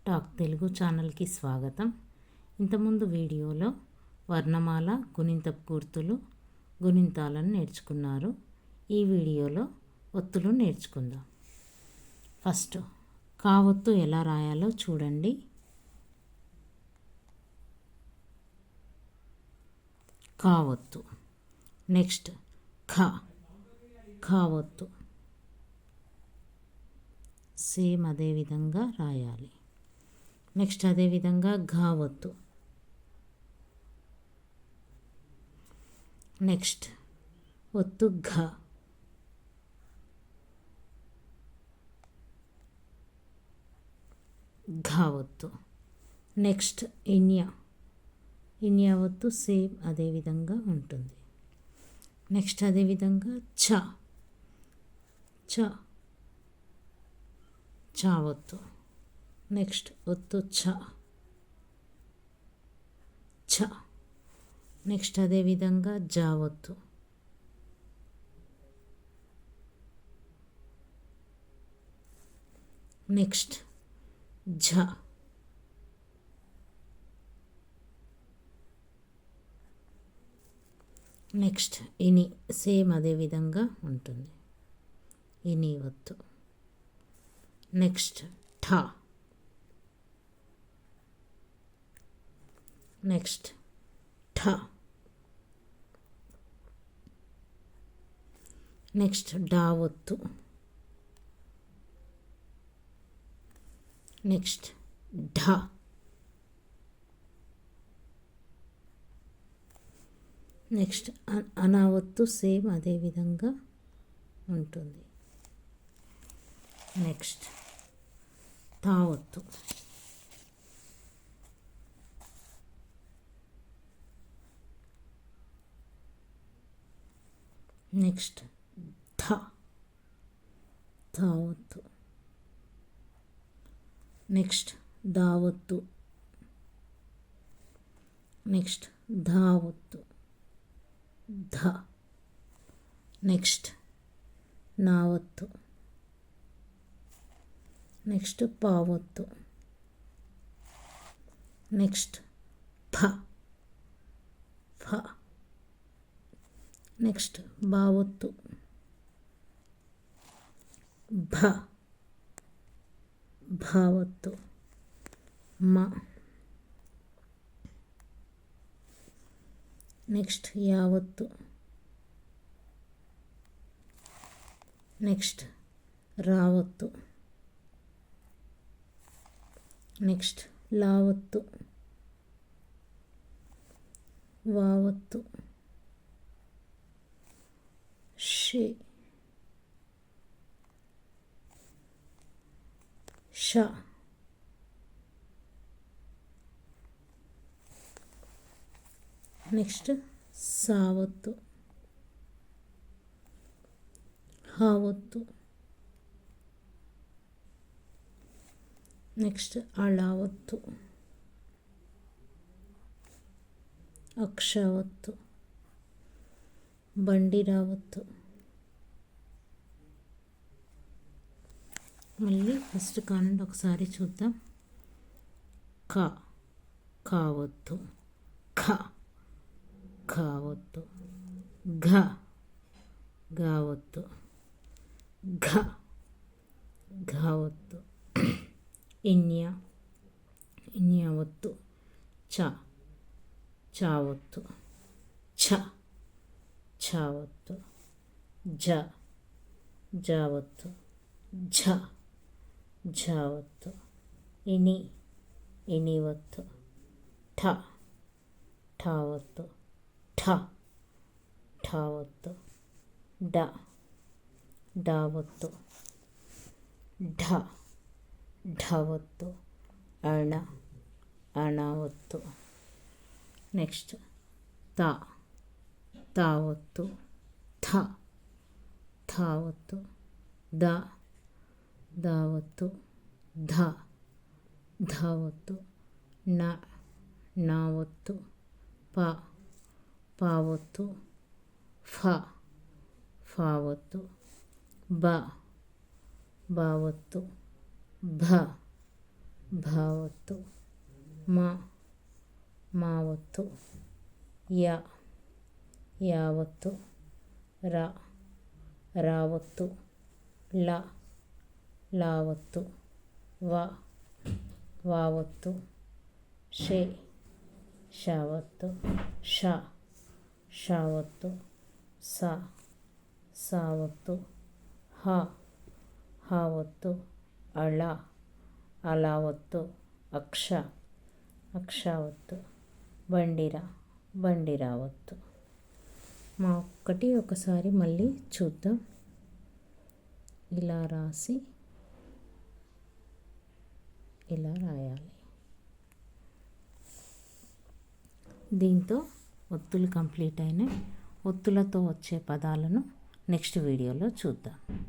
Talk Telugu ఛానల్కి స్వాగతం. ఇంతకుముందు వీడియోలో వర్ణమాల, గుణింతపు గుర్తులు, గుణింతాలను నేర్చుకున్నారు. ఈ వీడియోలో ఒత్తులు నేర్చుకుందాం. ఫస్ట్ కావొత్తు ఎలా రాయాలో చూడండి. కావొత్తు. నెక్స్ట్ ఖావొత్తు. సేమ్ అదే విధంగా రాయాలి. నెక్స్ట్ అదేవిధంగా ఘావొత్తు. నెక్స్ట్ ఒత్తు ఘ. ఘావొత్తు. నెక్స్ట్ ఇన్య ఒత్తు సేమ్ అదే విధంగా ఉంటుంది. నెక్స్ట్ అదేవిధంగా చావొత్తు. నెక్స్ట్ ఒత్తు ఛ. నెక్స్ట్ అదేవిధంగా జావొత్తు. నెక్స్ట్ ఝ. నెక్స్ట్ ఇని సేమ్ అదే విధంగా ఉంటుంది. ఇని ఒత్తు. నెక్స్ట్ ఠ. నెక్స్ట్ ఠ. నెక్స్ట్ డా ఒత్తు. నెక్స్ట్ ఢ. నెక్స్ట్ అనా ఒత్తు సేమ్ అదే విధంగా ఉంటుంది. నెక్స్ట్ తావొత్తు. నెక్స్ట్ ధావొత్తు. నెక్స్ట్ దావొత్తు. నెక్స్ట్ ధావొత్తు ధ. నెక్స్ట్ నావొత్తు. నెక్స్ట్ పావొత్తు. నెక్స్ట్ ఫ. నెక్స్ట్ భావొత్తు. భావొత్తు. మ. నెక్స్ట్ యావొత్తు. నెక్స్ట్ రావొత్తు. నెక్స్ట్ లావొత్తు. వావొత్తు. షి. ష. నెక్స్ట్ సావొత్తు. హావొత్తు. నెక్స్ట్ అళావొత్తు. అక్షావొత్తు. బండిరావొత్తు. మళ్ళీ ఫస్ట్ కానండి ఒకసారి చూద్దాం. కావొత్తు. ఖావొత్తు. గావొత్తు. ఘావొత్తు. ఇన్యావొత్తు. చావొత్తు. ఛావొత్తు. జావొత్తు. ఝావొత్తు. ఇనివొత్తు. ఠావొత్తు. ఠావొత్తు. డావొత్తు. ఢవొత్తు. అణావొత్తు. నెక్స్ట్ తావొత్తు. థావొత్తు. దావొత్తు. ధావొత్తు. నావొత్తు. పావొత్తు. ఫావొత్తు. బావొత్తు. భా ఒత్తు, మా మా ఒత్తు, యా యా ఒత్తు, రా రా ఒత్తు, లా లా ఒత్తు, వా వా ఒత్తు, షే షా ఒత్తు, షా షా ఒత్తు, సా సా ఒత్తు, హా హా ఒత్తు, ಅಳ ಅಲ ಒತ್ತು, ಅಕ್ಷ ಅಕ್ಷ ಒತ್ತು, బండిరా బండిరా ఒత్తు. మా ఒక్కటి ఒకసారి మళ్ళీ చూద్దాం. ఇలా రాసి ఇలా రాయాలి. దీంతో ఒత్తులు కంప్లీట్ అయినాయి. ఒత్తులతో వచ్చే పదాలను నెక్స్ట్ వీడియోలో చూద్దాం.